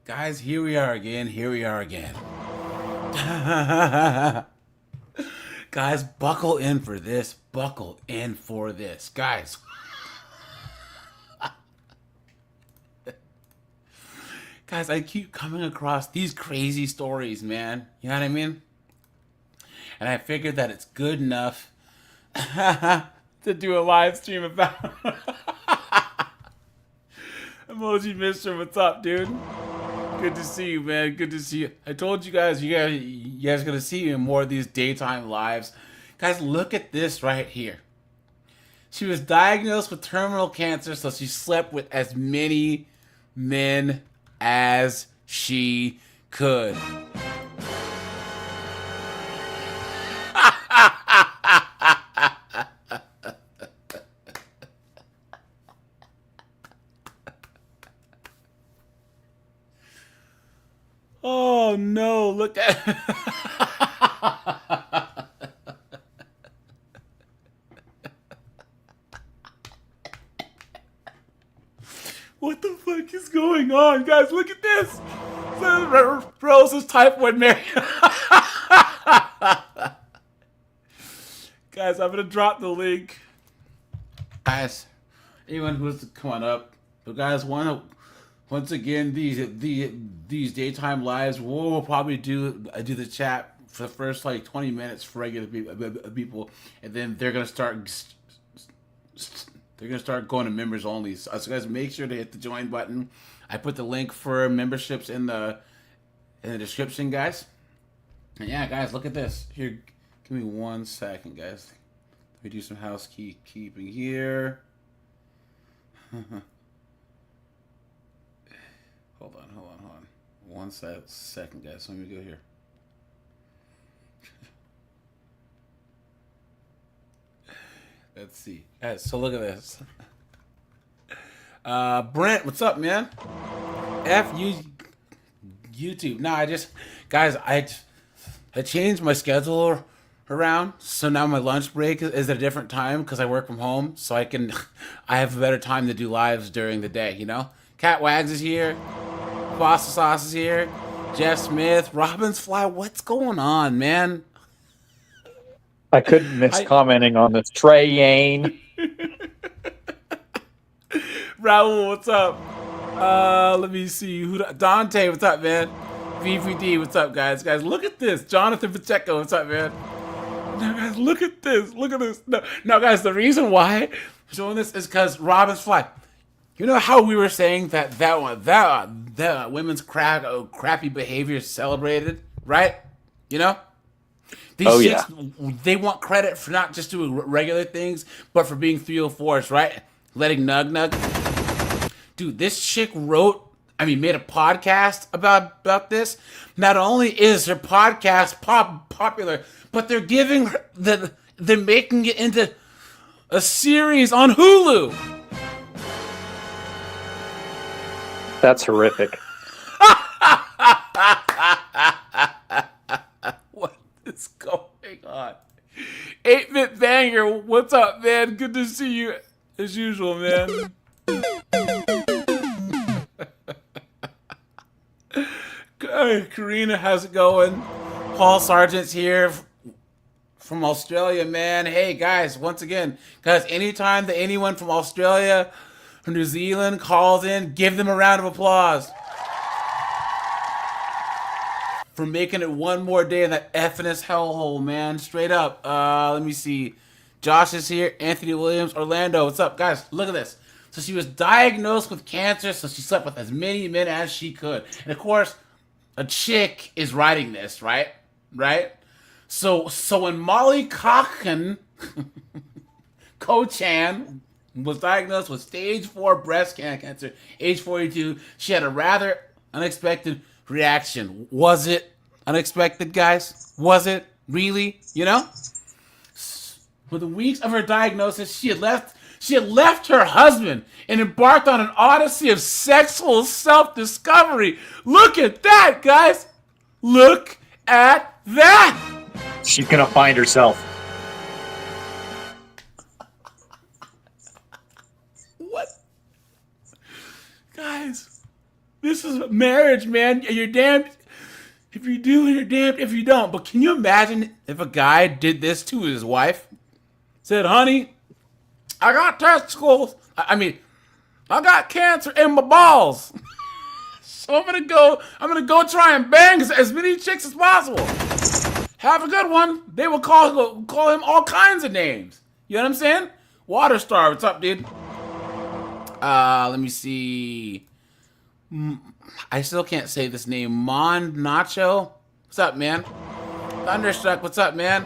Guys, here we are again. Here we are again. Guys, buckle in for this. Buckle in for this. Guys. Guys, I keep coming across these crazy stories, man. You know what I mean? And I figured that it's good enough to do a live stream about. Emoji Mister, what's up, dude? Good to see you, man. Good to see you. I told you guys, you guys gonna see me in more of these daytime lives. Guys, look at this right here. She was diagnosed with terminal cancer, so she slept with as many men as she could. Oh no, look at what the fuck is going on, guys? Look at this. Rose is type 1 Mary. Guys, I'm gonna drop the link. Guys, anyone who's coming up, but guys, once again, these daytime lives, we'll probably do the chat for the first like 20 minutes for regular people, and then they're gonna start going to members only. So guys, make sure to hit the join button. I put the link for memberships in the description, guys. And yeah, guys, look at this. Here, give me 1 second, guys. Let me do some housekeeping here. Hold on. 1 second, guys. Let me go here. Let's see. Guys, so look at this. Brent, what's up, man? YouTube. No, guys, I changed my schedule around, so now my lunch break is at a different time because I work from home, so I have a better time to do lives during the day, you know? Cat Wags is here. Pasta Sauce is here. Jeff Smith. Robin's Fly. What's going on, man? I couldn't miss commenting on this. Trey Yane. Raul, what's up? Let me see. Dante, what's up, man? VVD, what's up, guys? Guys, look at this. Jonathan Pacheco, what's up, man? Now, guys, look at this. Look at this. No, guys, the reason why I'm showing this is because Robin's Fly. You know how we were saying that women's crappy behavior is celebrated, right? You know? These chicks, they want credit for not just doing regular things, but for being 304s, right? Letting nug. Dude, this chick made a podcast about this. Not only is her podcast popular, but they're they're making it into a series on Hulu. That's horrific. What is going on? 8-Bit Banger, what's up, man? Good to see you as usual, man. Karina, how's it going? Paul Sargent's here from Australia, man. Hey, guys, once again, guys, anytime that anyone from Australia or New Zealand calls in, give them a round of applause for making it one more day in that effing hellhole, man. Straight up. Let me see. Josh is here. Anthony Williams. Orlando. What's up, guys? Look at this. So she was diagnosed with cancer, so she slept with as many men as she could. And of course, a chick is writing this, right? Right? So when Molly Cochan, Cochan, was diagnosed with stage 4 breast cancer, age 42, she had a rather unexpected reaction. Was it unexpected, guys? Was it really? You know? For the weeks of her diagnosis, she had left her husband and embarked on an odyssey of sexual self-discovery. Look at that, guys! Look at that! She's gonna find herself. Guys, this is marriage, man. You're damned if you do and you're damned if you don't. But can you imagine if a guy did this to his wife? Said, honey, I got testicles. I got cancer in my balls. So I'm gonna go try and bang as many chicks as possible. Have a good one. They will call him all kinds of names. You know what I'm saying? Waterstar, what's up, dude? Let me see. I still can't say this name. Mon Nacho, what's up, man? Thunderstruck, what's up, man?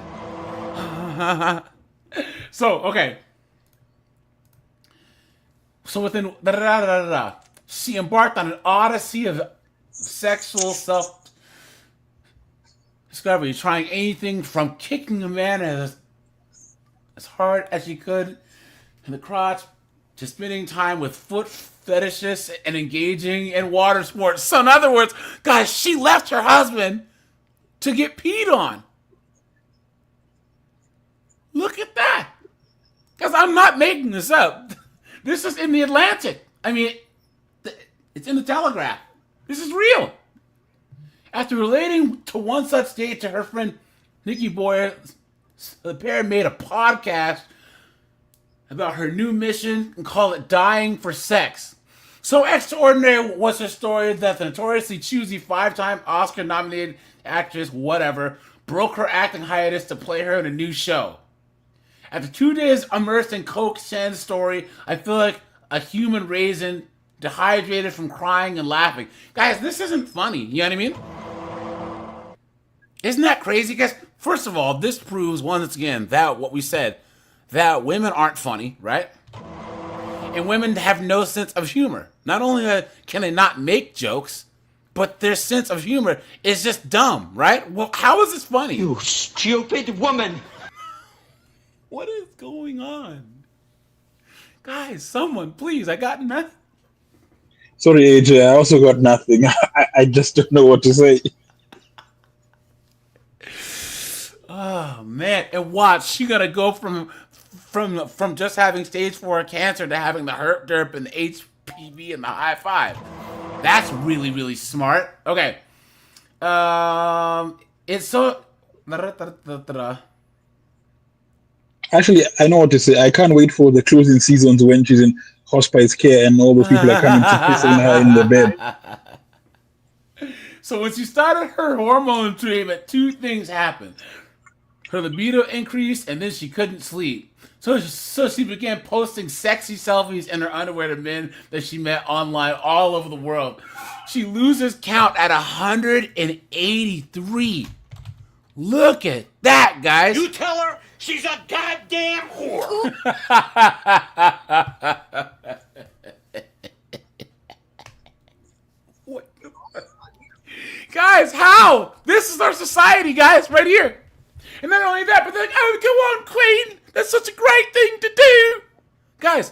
So, okay. So within she embarked on an odyssey of sexual self-discovery, trying anything from kicking a man as hard as she could in the crotch to spending time with foot fetishists and engaging in water sports. So in other words, guys, she left her husband to get peed on. Look at that. Because I'm not making this up. This is in the Atlantic. I mean, it's in the Telegraph. This is real. After relating to one such date to her friend Nikki Boyer, the pair made a podcast about her new mission and called it Dying for Sex. So extraordinary was her story that the notoriously choosy 5-time Oscar-nominated actress, whatever, broke her acting hiatus to play her in a new show. After 2 days immersed in Coke Shen's story, I feel like a human raisin dehydrated from crying and laughing. Guys, this isn't funny. You know what I mean? Isn't that crazy, guys? First of all, this proves once again that what we said, that women aren't funny, right? And women have no sense of humor. Not only can they not make jokes, but their sense of humor is just dumb, right? Well, how is this funny? You stupid woman! What is going on? Guys, someone, please, I got nothing. Sorry, AJ, I also got nothing. I just don't know what to say. Oh, man. And watch, she gonna go from just having stage 4 cancer to having the herp derp and the HPV and the high five. That's really, really smart. Okay. It's so... Actually, I know what to say. I can't wait for the closing seasons when she's in hospice care and all those people are coming to kissing her in the bed. So when she started her hormone treatment, 2 things happened. Her libido increased, and then she couldn't sleep. So she began posting sexy selfies in her underwear to men that she met online all over the world. She loses count at 183. Look at that, guys. You tell her she's a goddamn whore! What? Guys, how? This is our society, guys, right here. And not only that, but they're like, oh, go on, queen. That's such a great thing to do. Guys,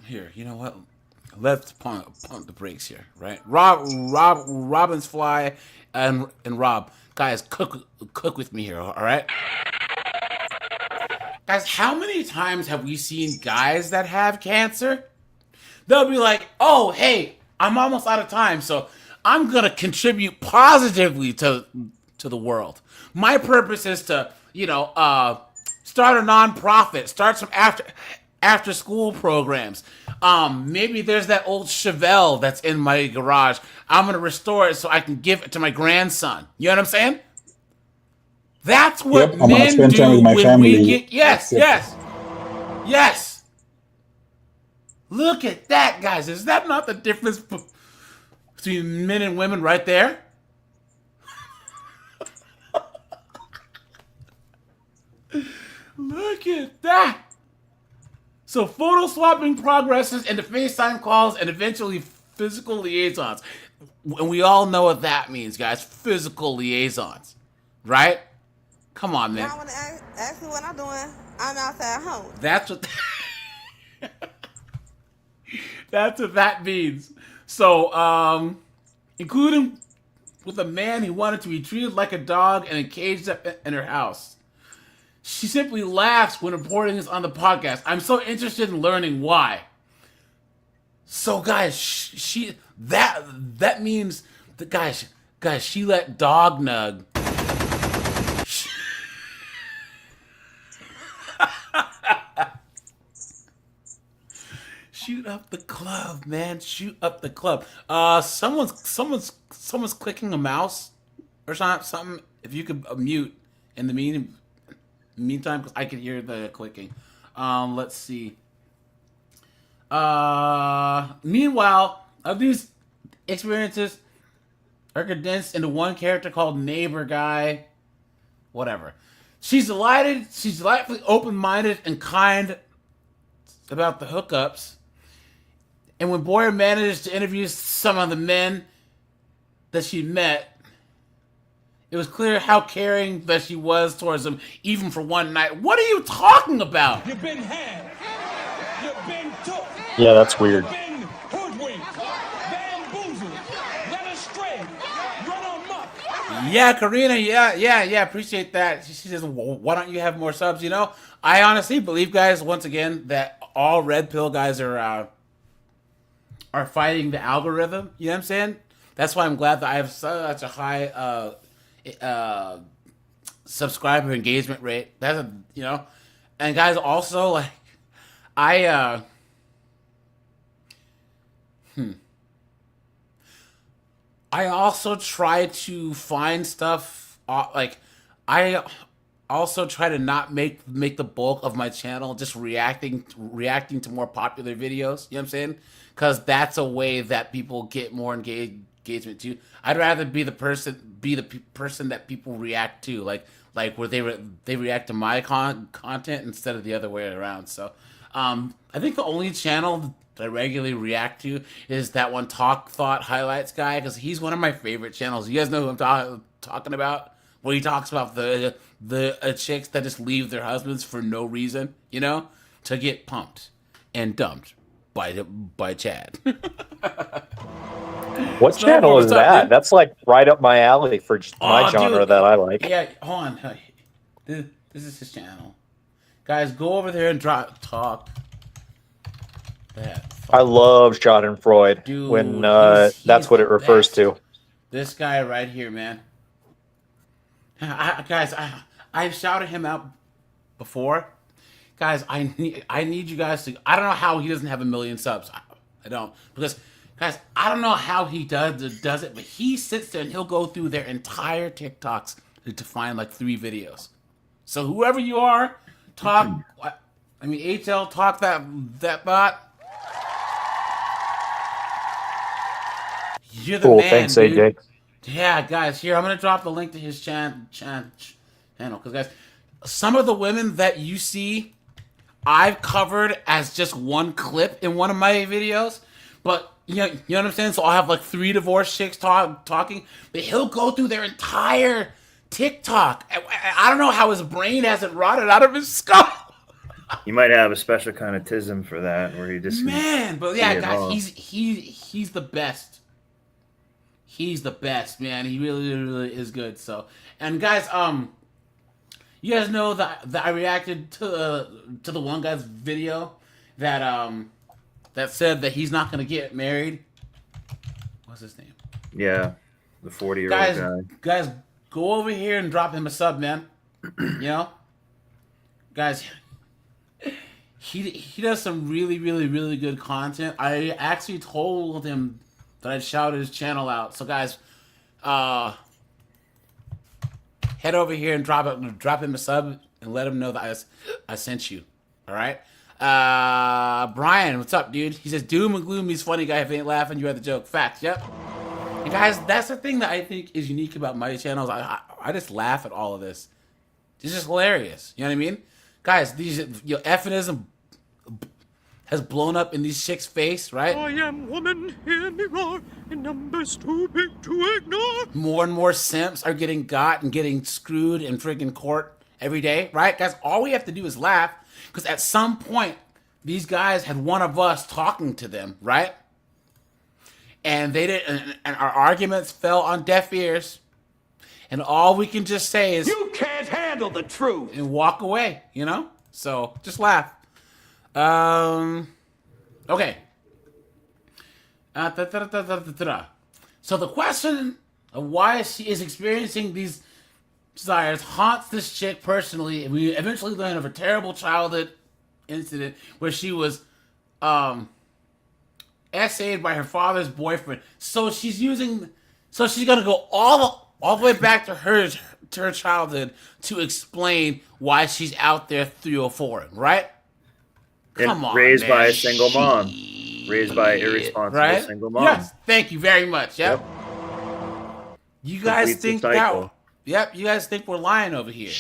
here, you know what? Let's pump the brakes here, right? Robin's Fly and Rob. Guys, cook with me here, all right? Guys, how many times have we seen guys that have cancer? They'll be like, oh, hey, I'm almost out of time, so I'm going to contribute positively to the world. My purpose is to, start a nonprofit, start some after school programs. Maybe there's that old Chevelle that's in my garage. I'm going to restore it so I can give it to my grandson. You know what I'm saying? That's what men do when we get... Yes. Look at that, guys. Is that not the difference between men and women right there? Look at that. So photo swapping progresses into FaceTime calls and eventually physical liaisons. And we all know what that means, guys. Physical liaisons. Right? Come on, man. Y'all want to ask me what I'm doing? I'm outside home. That's what... That's what that means. So, including with a man who wanted to be treated like a dog and caged up in her house. She simply laughs when reporting this on the podcast. I'm so interested in learning why. So guys, she that means the guys, she let dog nug. Shoot up the club, man. Shoot up the club. Someone's clicking a mouse or something. If you could mute in the meantime, because I can hear the clicking. Let's see. Meanwhile, of these experiences are condensed into one character called Neighbor Guy. Whatever. She's delighted. She's delightfully open-minded and kind about the hookups. And when Boyer managed to interview some of the men that she met, it was clear how caring that she was towards them, even for one night. What are you talking about? You've been had. You've been took. Yeah, that's weird. You've been hoodwinked, bamboozled, led astray, run amok. Yeah, Karina, yeah, appreciate that. She says, well, why don't you have more subs, you know? I honestly believe, guys, once again, that all red pill guys are fighting the algorithm, you know what I'm saying? That's why I'm glad that I have such a high subscriber engagement rate. That's a, you know, and guys, also, like, I also try to find stuff, like, I also try to not make the bulk of my channel just reacting to more popular videos, you know what I'm saying? Because that's a way that people get more engagement too. I'd rather be the person that people react to, like where they react to my content instead of the other way around. So I think the only channel that I regularly react to is that one Talk Thought Highlights guy, because he's one of my favorite channels. You guys know who I'm talking about, where he talks about the chicks that just leave their husbands for no reason, you know, to get pumped and dumped by Chad. What channel is that? Dude? That's like right up my alley for my genre, dude, that I like. Yeah, hold on. This is his channel. Guys, go over there and talk. I love Schadenfreude, Dude, when he's that's what it the refers best. to. This guy right here, man. Guys, I've shouted him out before. Guys, I need you guys to. I don't know how he doesn't have 1 million subs. I don't, because guys, I don't know how he does it, but he sits there and he'll go through their entire TikToks to find like 3 videos. So whoever you are, talk. I mean, HL, talk that bot. You're the Cool, man, thanks, dude. AJ. Yeah, guys, here, I'm going to drop the link to his channel. Because, guys, some of the women that you see, I've covered as just one clip in one of my videos. But, you know what I'm saying? So I'll have like 3 divorced chicks talking. But he'll go through their entire TikTok. I don't know how his brain hasn't rotted out of his skull. You might have a special kind of tism for that, where he just But yeah, guys, he's the best. He's the best, man. He really is good. So, and guys, you guys know that I reacted to the one guy's video that said that he's not gonna get married. What's his name? Yeah, the 40-year-old guy. Guys, go over here and drop him a sub, man. You know, guys. He does some really good content. I actually told him that I'd shout his channel out. So guys, head over here and drop him a sub and let him know that I sent you. All right. Brian, what's up, dude? He says, doom and gloom, he's funny guy. If he ain't laughing, you had the joke. Facts, yep. And guys, that's the thing that I think is unique about my channels. I just laugh at all of this. It's just hilarious. You know what I mean? Guys, these effinism has blown up in these chicks' face, right? I am woman, hear me roar, in numbers too big to ignore. More and more simps are getting got and getting screwed in friggin' court every day, right? Guys, all we have to do is laugh, because at some point, these guys had one of us talking to them, right? And they didn't, and our arguments fell on deaf ears. And all we can just say is, You can't handle the truth. and walk away, you know? So just laugh. Okay. So the question of why she is experiencing these desires haunts this chick personally, and we eventually learn of a terrible childhood incident where she was essayed by her father's boyfriend. So she's gonna go all the way back to her childhood to explain why she's out there 304, right? Come on, raised man. by a single mom. Raised by irresponsible single mom. Yes, thank you very much. Yep. You guys Completes the think cycle. that? Yep. You guys think we're lying over here?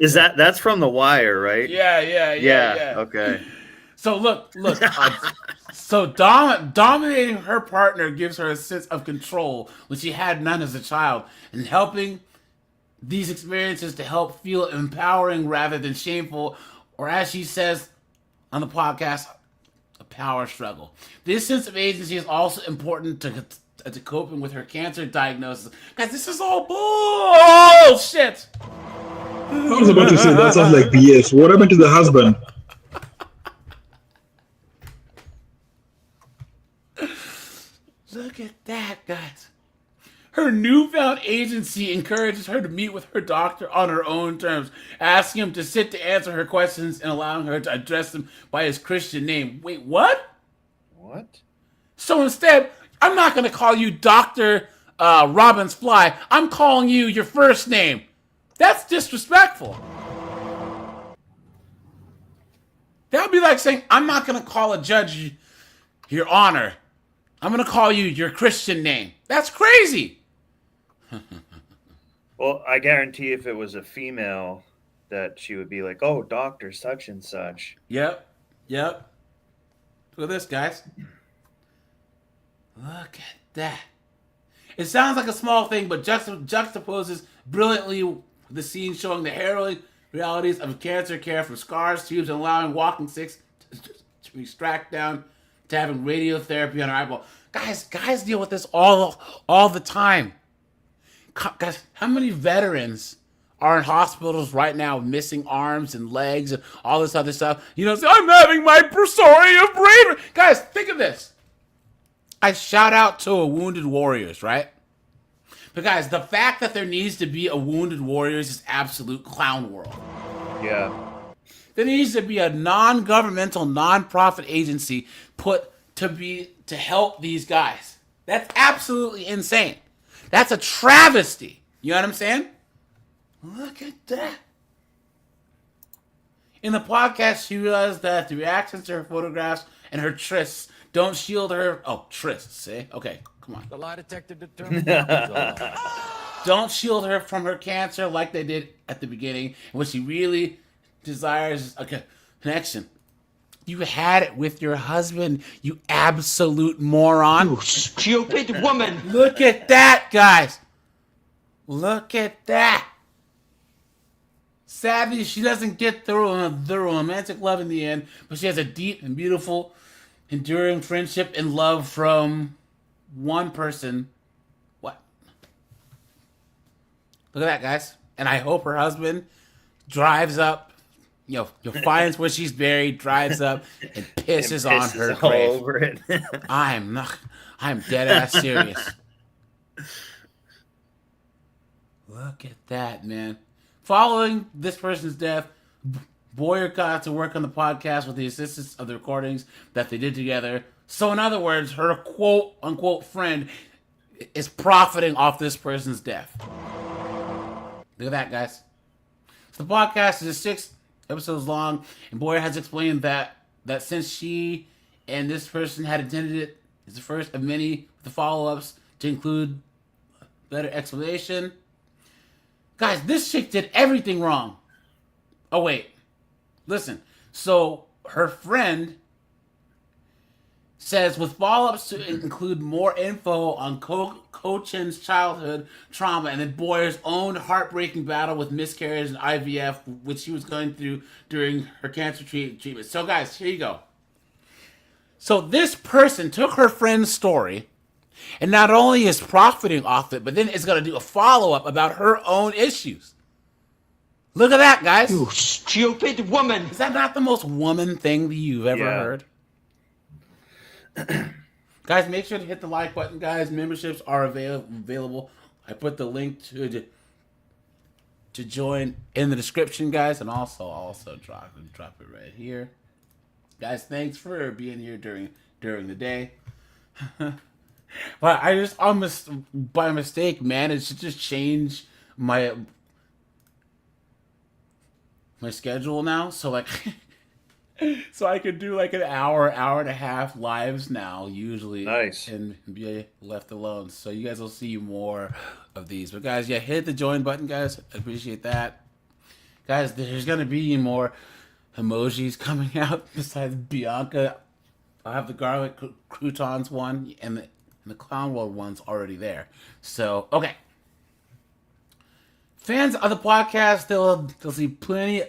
Is that's from The Wire, right? Yeah. Okay. So look. So dominating her partner gives her a sense of control, which she had none as a child, and helping these experiences to help feel empowering rather than shameful, or as she says on the podcast, a power struggle. This sense of agency is also important to coping with her cancer diagnosis. Guys, this is all bullshit. I was about to say that sounds like BS. What happened to the husband? Look at that, guys. Her newfound agency encourages her to meet with her doctor on her own terms, asking him to sit to answer her questions and allowing her to address them by his Christian name. Wait, what? What? So instead, I'm not going to call you Dr. Robbins Fly. I'm calling you your first name. That's disrespectful. That would be like saying, I'm not going to call a judge your honor. I'm going to call you your Christian name. That's crazy. Well, I guarantee if it was a female that she would be like, oh, doctor such and such. Yep. Look at this, guys. Look at that. It sounds like a small thing, but juxtaposes brilliantly the scene showing the harrowing realities of cancer care from scars, tubes, and allowing walking sticks to extract down to having radiotherapy on her eyeball. Guys deal with this all the time. Guys, how many veterans are in hospitals right now missing arms and legs and all this other stuff? You know, I'm having my story of bravery. Guys, think of this. I shout out to a Wounded Warriors, right? But guys, the fact that there needs to be a Wounded Warriors is absolute clown world. Yeah. There needs to be a non-governmental, non-profit agency put to help these guys. That's absolutely insane. That's a travesty. You know what I'm saying? Look at that. In the podcast, she realized that the reactions to her photographs and her trysts don't shield her. Oh, trysts, eh? Okay, come on. The lie detector determined. Don't shield her from her cancer like they did at the beginning. What she really desires is a connection. You had it with your husband, you absolute moron. You stupid woman. Look at that, guys. Look at that. Sadly, she doesn't get the romantic love in the end, but she has a deep and beautiful, enduring friendship and love from one person. What? Look at that, guys. And I hope her husband drives up, finds where she's buried, drives up, and pisses on her all grave. over it. I'm dead ass serious. Look at that, man. Following this person's death, Boyer got to work on the podcast with the assistance of the recordings that they did together. So in other words, her quote unquote friend is profiting off this person's death. Look at that, guys. So the podcast is 6 episodes long, and Boyer has explained that since she and this person had intended it, it's the first of many with the follow-ups to include better explanation. Guys, this chick did everything wrong. Oh, wait. Listen. So, her friend says with follow-ups to include more info on Ko-Chen's childhood trauma and then Boyer's own heartbreaking battle with miscarriage and IVF, which she was going through during her cancer treatment. So, guys, here you go. So, this person took her friend's story and not only is profiting off it, but then is going to do a follow-up about her own issues. Look at that, guys. You stupid woman. Is that not the most woman thing that you've ever heard? Guys, make sure to hit the like button, guys. Memberships are available. I put the link to join in the description, guys, and also drop it right here. Guys, thanks for being here during the day. But I just by mistake managed to just change my schedule now, so like so I could do like an hour and a half lives now usually. Nice. And be left alone. So you guys will see more of these. But guys, yeah, hit the join button, guys. I appreciate that. Guys, there's gonna be more emojis coming out besides Bianca. I have the garlic croutons one and the clown world one's already there. So okay. Fans of the podcast, they'll see plenty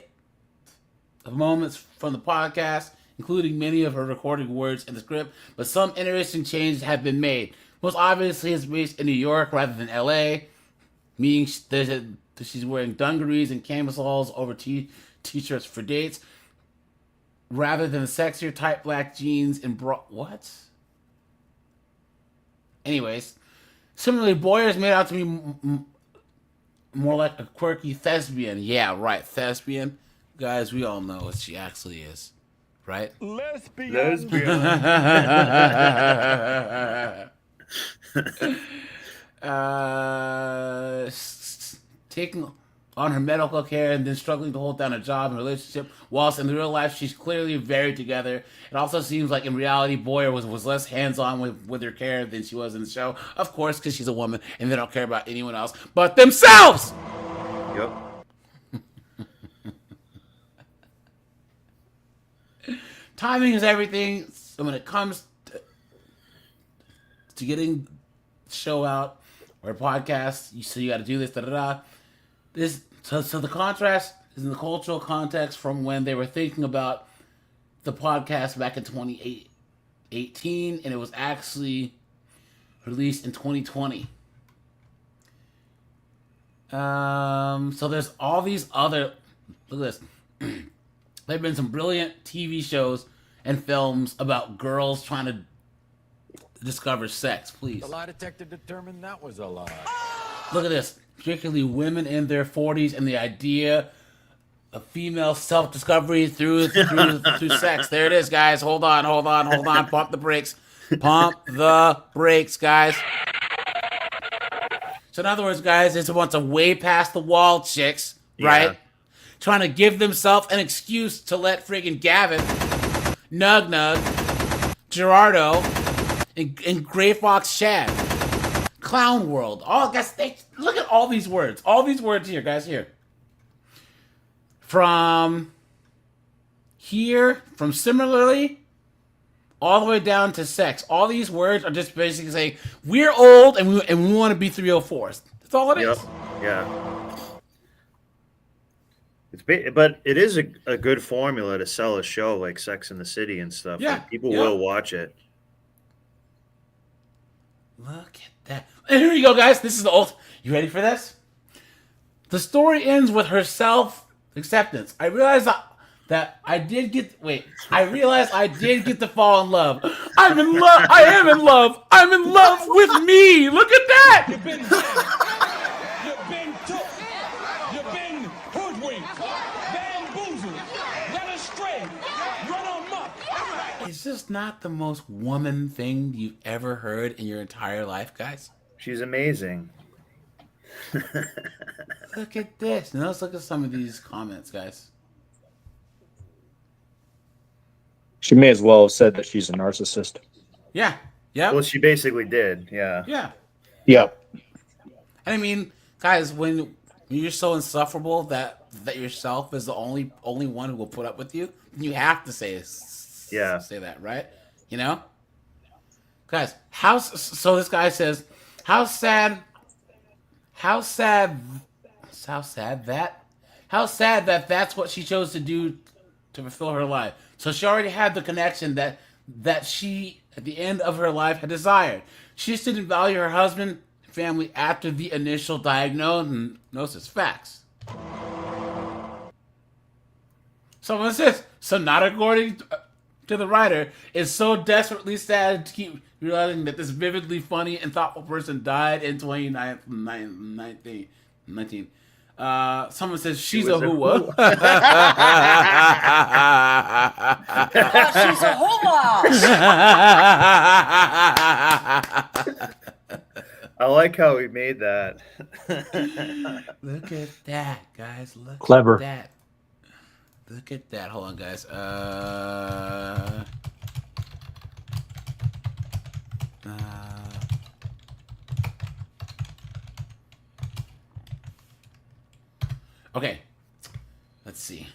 of moments from the podcast, including many of her recorded words in the script, but some interesting changes have been made. Most obviously, it's based in New York rather than LA, meaning she's wearing dungarees and camisoles over t-shirts for dates, rather than the sexier tight black jeans and what? Anyways, similarly, Boyer's made out to be more like a quirky thespian. Yeah, right, thespian. Guys, we all know what she actually is, right? Lesbian. Taking on her medical care and then struggling to hold down a job and relationship, whilst in the real life she's clearly very together. It also seems like in reality Boyer was less hands-on with her care than she was in the show. Of course, because she's a woman and they don't care about anyone else but themselves! Yep. Timing is everything. So when it comes to getting the show out or a podcast, you got to do this, So the contrast is in the cultural context from when they were thinking about the podcast back in 2018, and it was actually released in 2020. So there's all these other... Look at this. There have been some brilliant TV shows and films about girls trying to discover sex. Please. The lie detector determined that was a lie. Look at this. Particularly women in their 40s and the idea of female self-discovery through sex. There it is, guys. Hold on. Pump the brakes. Pump the brakes, guys. So in other words, guys, it's a bunch of way past the wall chicks, right? Yeah. Trying to give themselves an excuse to let friggin' Gavin, Nug, Gerardo, and Gray Fox Shad. Clown World. Oh, guys, look at all these words. All these words here, guys, here. From similarly, all the way down to sex. All these words are just basically saying, we're old and we want to be 304s. That's all it is. Yep. Yeah. But it is a good formula to sell a show like Sex and the City and stuff. Yeah. Like, people will watch it. Look at that. And here you go, guys. This is the old... You ready for this? The story ends with her self-acceptance. I realized that I did get... Wait. I realized I did get to fall in love. I'm in love. I am in love. I'm in love with me. Look at that. You've been had. You've been took. You've been hoodwinked, bamboozled, led astray, run amok. Is this not the most woman thing you've ever heard in your entire life, guys? She's amazing. Look at this. Now let's look at some of these comments, guys. She may as well have said that she's a narcissist. Yeah. Yeah. Well, she basically did. Yeah. Yeah. Yep. And I mean, guys, when you're so insufferable that yourself is the only one who will put up with you, you have to say that, right? You know? Guys, so this guy says, how sad that that's what she chose to do to fulfill her life. So she already had the connection that she, at the end of her life, had desired. She just didn't value her husband and family after the initial diagnosis. Facts. Someone says, so not according to the writer, is so desperately sad to keep realizing that this vividly funny and thoughtful person died in 2019. Someone says she's a hooah. She's a hooah. I like how we made that. Look at that, guys. Look Clever. at that. Look at that. Hold on, guys. Okay. Let's see.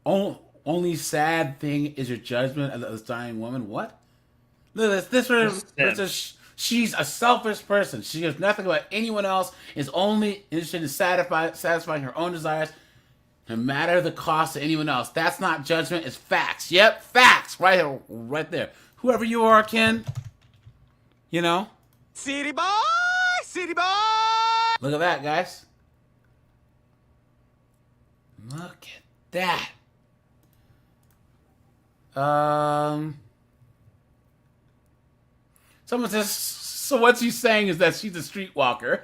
Only sad thing is your judgment of this dying woman. What? Look at this. She's a selfish person. She cares nothing about anyone else. Is only interested in satisfying her own desires, no matter the cost to anyone else. That's not judgment. It's facts. Yep, facts. Right there. Whoever you are, Ken. You know. City boy, city boy. Look at that, guys. Look at that. Someone says, so what she's saying is that she's a streetwalker.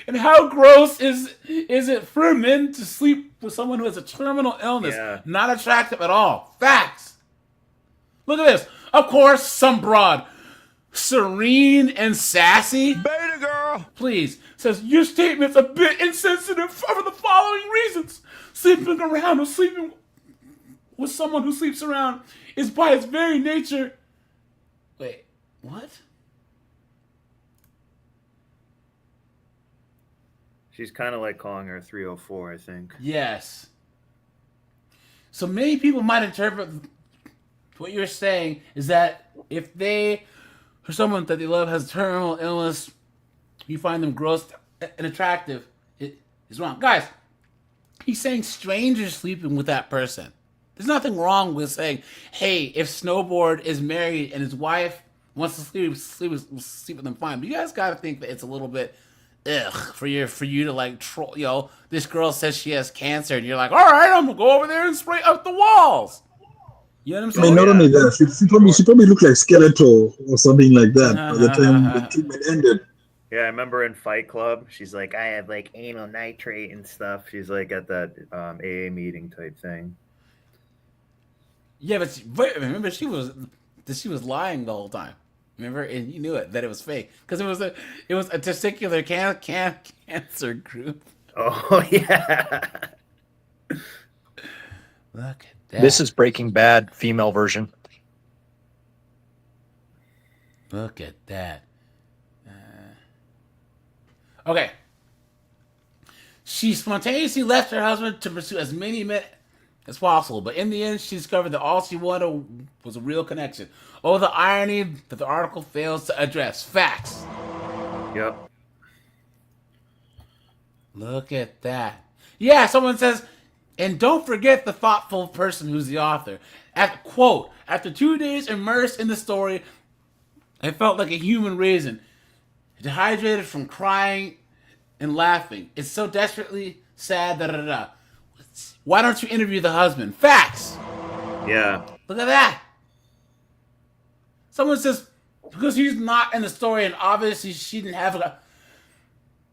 And how gross is it for men to sleep with someone who has a terminal illness? Yeah. Not attractive at all. Facts. Look at this. Of course, some broad, serene and sassy. Beta girl. Please, says your statement's a bit insensitive for the following reasons. Sleeping around or sleeping with someone who sleeps around is by its very nature. Wait, what? She's kind of like calling her 304, I think. Yes. So many people might interpret what you're saying is that if they or someone that they love has terminal illness, you find them gross and attractive. It is wrong. Guys, he's saying strangers sleeping with that person. There's nothing wrong with saying, hey, if Snowboard is married and his wife wants to sleep with them, fine. But you guys got to think that it's a little bit for you to like troll. You know, this girl says she has cancer, and you're like, all right, I'm gonna go over there and spray up the walls. You know what I'm saying? I mean, not only that, she probably looked like Skeletor or something like that by the time the treatment ended. Yeah, I remember in Fight Club, she's like, I have like anal nitrate and stuff. She's like at that AA meeting type thing. Yeah, but remember she was lying the whole time. Remember, and you knew it that it was fake because it was a testicular cancer group. Oh yeah. Look at that. This is Breaking Bad female version. Look at that. Okay. She spontaneously left her husband to pursue as many men as possible, but in the end, she discovered that all she wanted was a real connection. Oh, the irony that the article fails to address. Facts. Yep. Look at that. Yeah, someone says, and don't forget the thoughtful person who's the author. After 2 days immersed in the story, I felt like a human raisin, dehydrated from crying and laughing. It's so desperately sad. Why don't you interview the husband? Facts. Yeah. Look at that. Someone says, because he's not in the story and obviously she didn't have a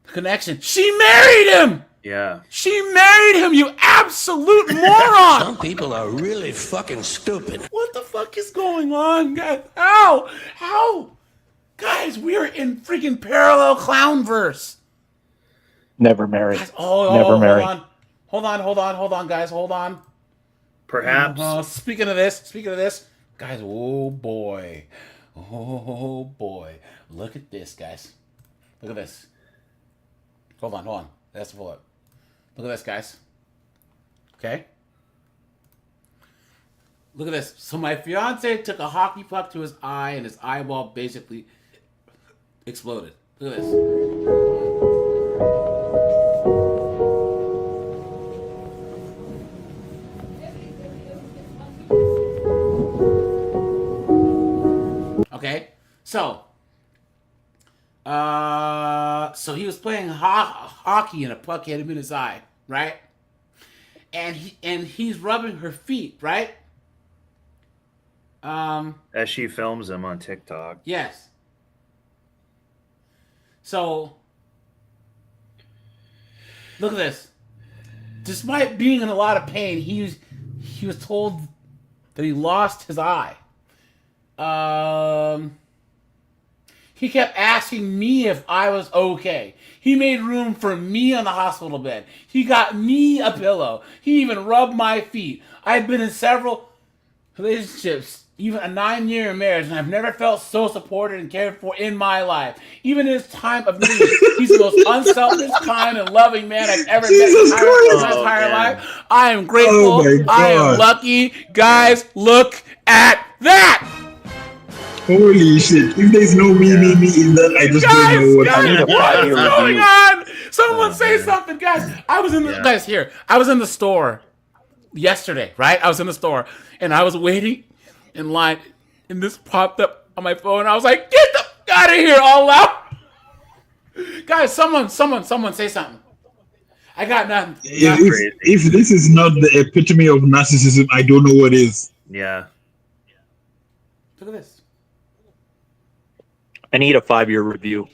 connection. She married him. Yeah. She married him, you absolute moron. Some people are really fucking stupid. What the fuck is going on, guys? How? Guys, we're in freaking parallel clownverse. Never marry. Guys, Never marry. Hold on, guys, hold on. Perhaps. Speaking of this, guys, oh boy. Look at this, guys. Look at this. Hold on. That's the pull up. Look at this, guys. Okay? Look at this. So my fiance took a hockey puck to his eye and his eyeball basically exploded. Look at this. Okay, so, So he was playing hockey and a puck hit him in his eye, right? And he's rubbing her feet, right? As she films him on TikTok. Yes. So look at this. Despite being in a lot of pain, he was told that he lost his eye. He kept asking me if I was okay. He made room for me on the hospital bed. He got me a pillow. He even rubbed my feet. I've been in several relationships, even a 9-year marriage, and I've never felt so supported and cared for in my life. Even in his time of need, he's the most unselfish, kind, and loving man I've ever met in my entire life. I am grateful. I am lucky. Guys, look at that. Holy shit. If there's no me in that, I just don't know what guys, I need a what is 5-year going review. on? Someone say something, guys. I was in the guys here. I was in the store yesterday, right? I was in the store and I was waiting in line, and this popped up on my phone. I was like, "Get the f out of here!" All loud. Guys, someone say something. I got nothing. If this is not the epitome of narcissism, I don't know what is. Yeah. Look at this. I need a 5-year review.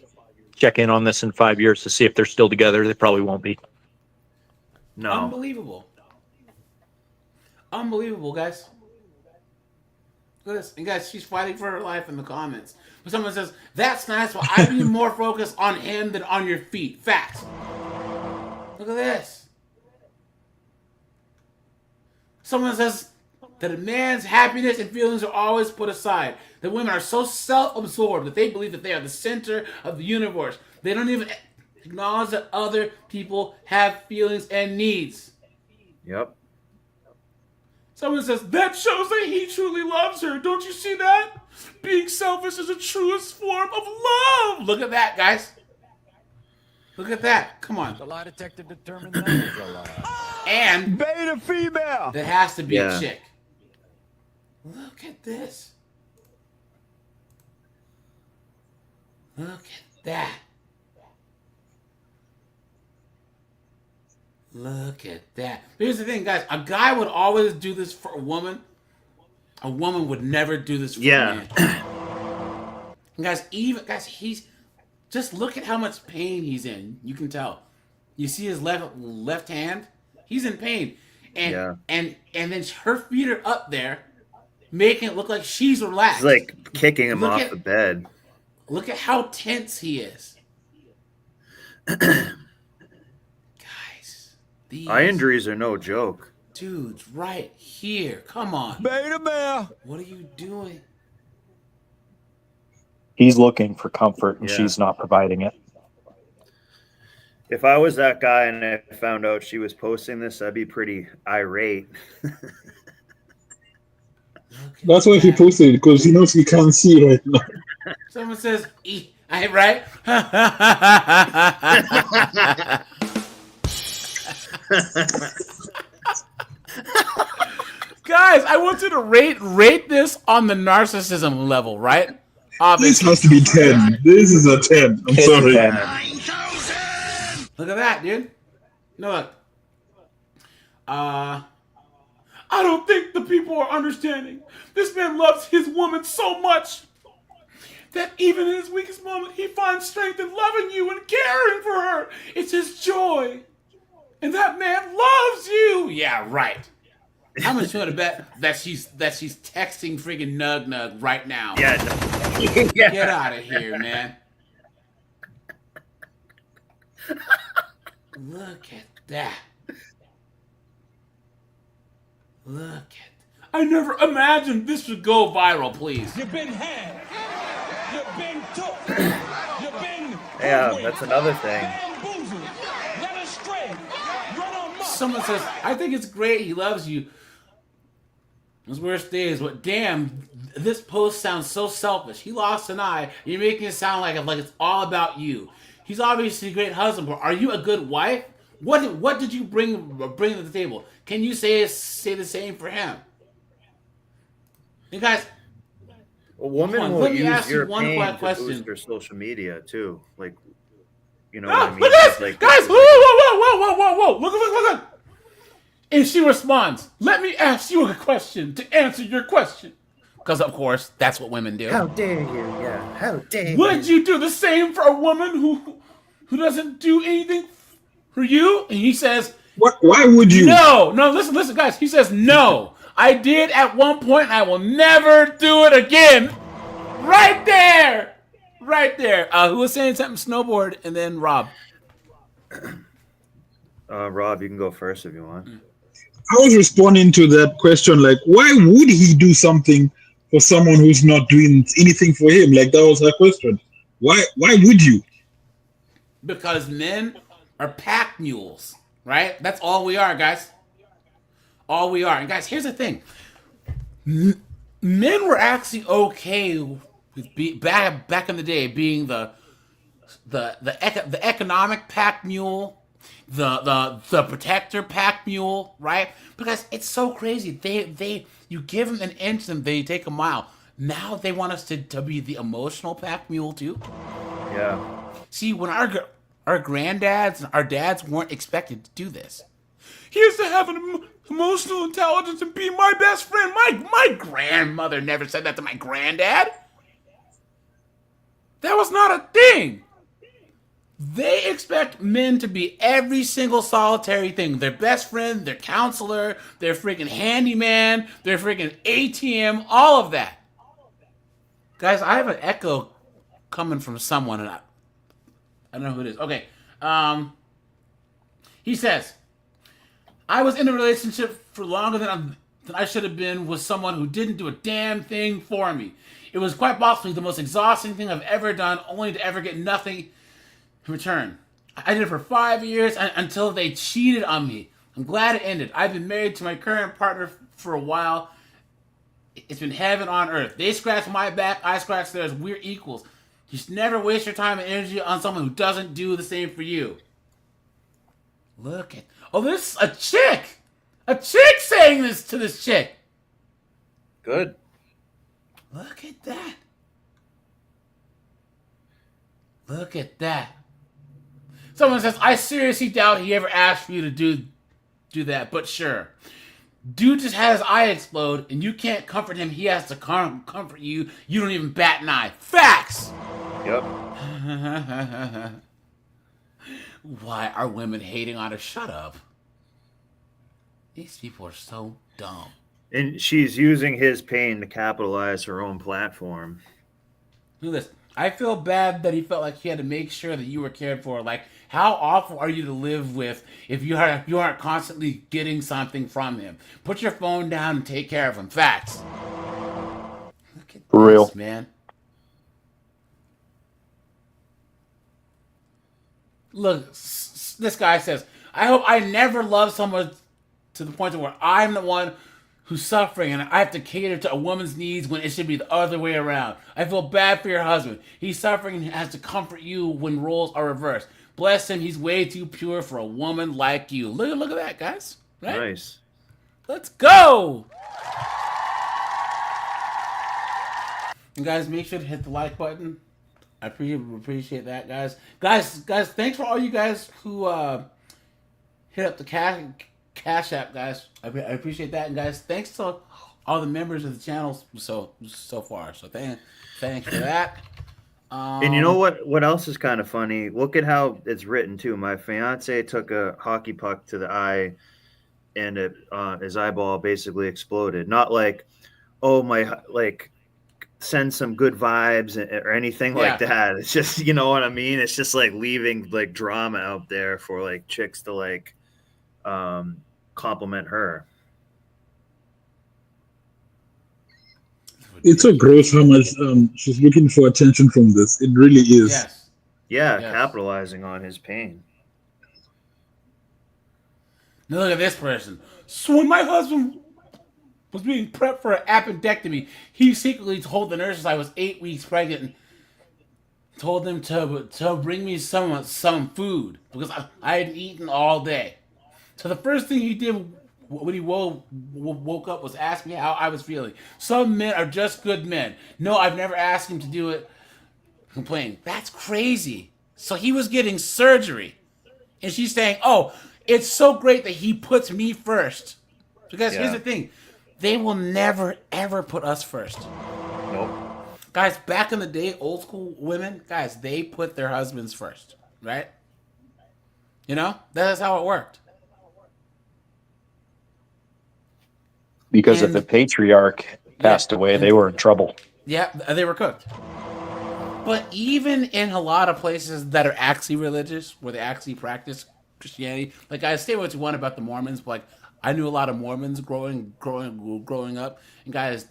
Check in on this in 5 years to see if they're still together. They probably won't be. No. Unbelievable. Unbelievable, guys. Look at this. And guys, she's fighting for her life in the comments. But someone says, "That's nice, but I'd be more focused on him than on your feet." Facts. Look at this. Someone says that a man's happiness and feelings are always put aside. That women are so self-absorbed that they believe that they are the center of the universe. They don't even acknowledge that other people have feelings and needs. Yep. Someone says, "That shows that he truly loves her. Don't you see that? Being selfish is the truest form of love." Look at that, guys. Look at that. Come on. The lie detector determined that was a lie. And Beta female. there has to be Yeah. a chick. Look at this. Look at that. Look at that. Here's the thing, guys. A guy would always do this for a woman. A woman would never do this for a man. And guys, he's just look at how much pain he's in. You can tell. You see his left hand? He's in pain. And and then her feet are up there, making it look like she's relaxed. It's like kicking him Look off at- the bed. Look at how tense he is. Guys, these Eye injuries are no joke. dudes right here. Come on. Beta male. What are you doing? He's looking for comfort, and Yeah. she's not providing it. If I was that guy and I found out she was posting this, I'd be pretty irate. That's why he posted it, because he knows he can't see right now. Someone says, right? Guys, I want you to rate this on the narcissism level, right? This Obviously. has to be 10. This is a 10. I'm sorry. Look at that, dude. No, look. I don't think the people are understanding. This man loves his woman so much that even in his weakest moment, he finds strength in loving you and caring for her. It's his joy. And that man loves you. Yeah, right. How much you want to bet that she's texting freaking Nug right now? Yeah. Get out of here, man. Look at that. Look at I never imagined this would go viral, please. You've been had. You've been took. You've been Yeah, hoodwinked, that's another thing. bamboozled, led astray, run amok. Someone says, "I think it's great he loves you." His worst days, but damn, this post sounds so selfish. He lost an eye. You're making it sound like it's all about you. He's obviously a great husband, but are you a good wife? What did you bring to the table? Can you say the same for him? You guys, A woman Hold on, will let me use ask you your one pain quick to question. boost her social media too. Like, You know what I mean? Look at this, Like, guys! this Whoa, is like whoa, whoa, whoa, whoa, whoa, whoa! Look! And she responds, "Let me ask you a question to answer your question." Because of course, that's what women do. how dare you? Yeah, how dare Would you do the same for a woman who doesn't do anything for you? And he says, What? Why would you? No, listen, guys. He says, no. I did at one point, and I will never do it again. Right there. Who was saying something? Snowboard, and then Rob. Rob, you can go first if you want. I was responding to that question, like, why would he do something for someone who's not doing anything for him? Like, that was her question. Why would you? Because men are pack mules, right? That's all we are, guys. All we are. And guys, here's the thing. Men were actually okay with back in the day being the economic pack mule, the protector pack mule, right? Because it's so crazy. They you give them an inch and they take a mile. Now they want us to be the emotional pack mule too. Yeah. See, when our granddads and our dads weren't expected to do this. He has to have an emotional intelligence and be my best friend. My grandmother never said that to my granddad. That was not a thing. They expect men to be every single solitary thing. Their best friend, their counselor, their freaking handyman, their freaking ATM, all of that. Guys, I have an echo coming from someone, and I don't know who it is. Okay. He says, I was in a relationship for longer than I should have been with someone who didn't do a damn thing for me. It was quite possibly the most exhausting thing I've ever done, only to ever get nothing in return. I did it for 5 years until they cheated on me. I'm glad it ended. I've been married to my current partner for a while. It's been heaven on earth. They scratch my back, I scratch theirs. We're equals. Just never waste your time and energy on someone who doesn't do the same for you. Look at... Oh, this is a chick! A chick saying this to this chick! Good. Look at that. Look at that. Someone says, I seriously doubt he ever asked for you to do that, but sure. Dude just had his eye explode, and you can't comfort him. He has to comfort you. You don't even bat an eye. Facts! Yep. Why are women hating on her? Shut up. These people are so dumb. And she's using his pain to capitalize her own platform. Look at this. I feel bad that he felt like he had to make sure that you were cared for. Like, how awful are you to live with if you aren't constantly getting something from him? Put your phone down and take care of him. Facts. Look at For this, real. man. Look, this guy says, I hope I never love someone to the point where I'm the one who's suffering and I have to cater to a woman's needs when it should be the other way around. I feel bad for your husband. He's suffering and has to comfort you when roles are reversed. Bless him, he's way too pure for a woman like you. Look at that, guys. Right? Nice. Let's go! And guys, make sure to hit the like button. I appreciate that, guys. Guys, thanks for all you guys who hit up the Cash App, guys. I appreciate that, and guys, thanks to all the members of the channel so far. So thanks for that. And you know what else is kind of funny? Look at how it's written too. My fiance took a hockey puck to the eye, and his eyeball basically exploded. Not like, oh my, like send some good vibes or anything like that. It's just, you know what I mean? It's just like leaving like drama out there for like chicks to like compliment her. It's so gross how much she's looking for attention from this. It really is. Yes. Yeah, Yes. capitalizing on his pain. Now look at this person. So when my husband was being prepped for an appendectomy, he secretly told the nurses I was 8 weeks pregnant and told them to bring me some food because I hadn't eaten all day. So the first thing he did when he woke up was ask me how I was feeling. Some men are just good men. No, I've never asked him to do it. Complain. That's crazy. So he was getting surgery. And she's saying, oh, it's so great that he puts me first. Because here's the thing. They will never, ever put us first. Nope. Guys, back in the day, old school women, guys, they put their husbands first, right? You know? That's how it worked. Because if the patriarch passed away, they were in trouble. Yeah, they were cooked. But even in a lot of places that are actually religious, where they actually practice Christianity, like guys, say what you want about the Mormons, but like I knew a lot of Mormons growing up, and guys,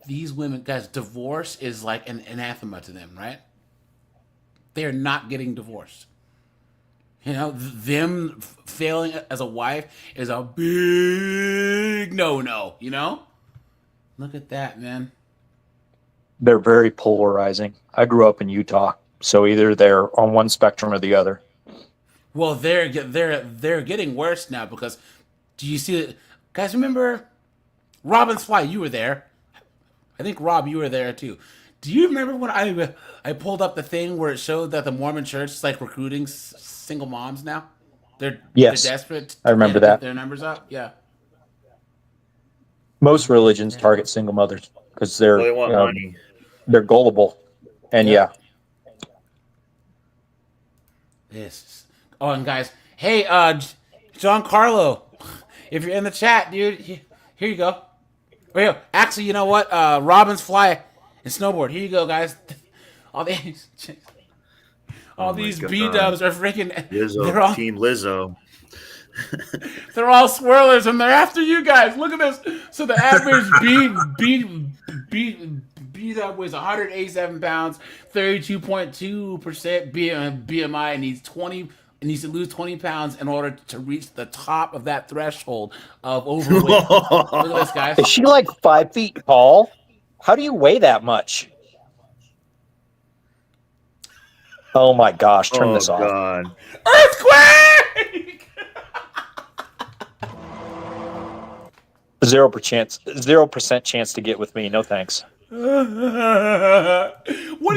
these women, guys, divorce is like an anathema to them, right? They are not getting divorced. You know, them failing as a wife is a big no-no, you know? Look at that, man. They're very polarizing. I grew up in Utah, so either they're on one spectrum or the other. Well, they're getting worse now because do you see it? Guys, remember Robin's Fly? You were there. I think Rob, you were there too. Do you remember when I pulled up the thing where it showed that the Mormon Church is like recruiting single moms now? They're desperate. I remember that. Get their numbers up. Yeah. Most religions target single mothers because they're They want money. They're gullible, and This. Oh, and guys, hey, Giancarlo, if you're in the chat, dude, here you go. Wait, actually, you know what? Robin's Fly and Snowboard. Here you go, guys. All these B-dubs are freaking. Lizzo, they're all Team Lizzo. They're all swirlers, and they're after you guys. Look at this. So the average B-dub weighs 187 pounds, 32.2% BMI, and needs to lose 20 pounds in order to reach the top of that threshold of overweight. Look at this, guys. Is she like 5 feet tall? How do you weigh that much? Oh my gosh! Turn this off. God. Earthquake! 0% chance to get with me. No thanks. What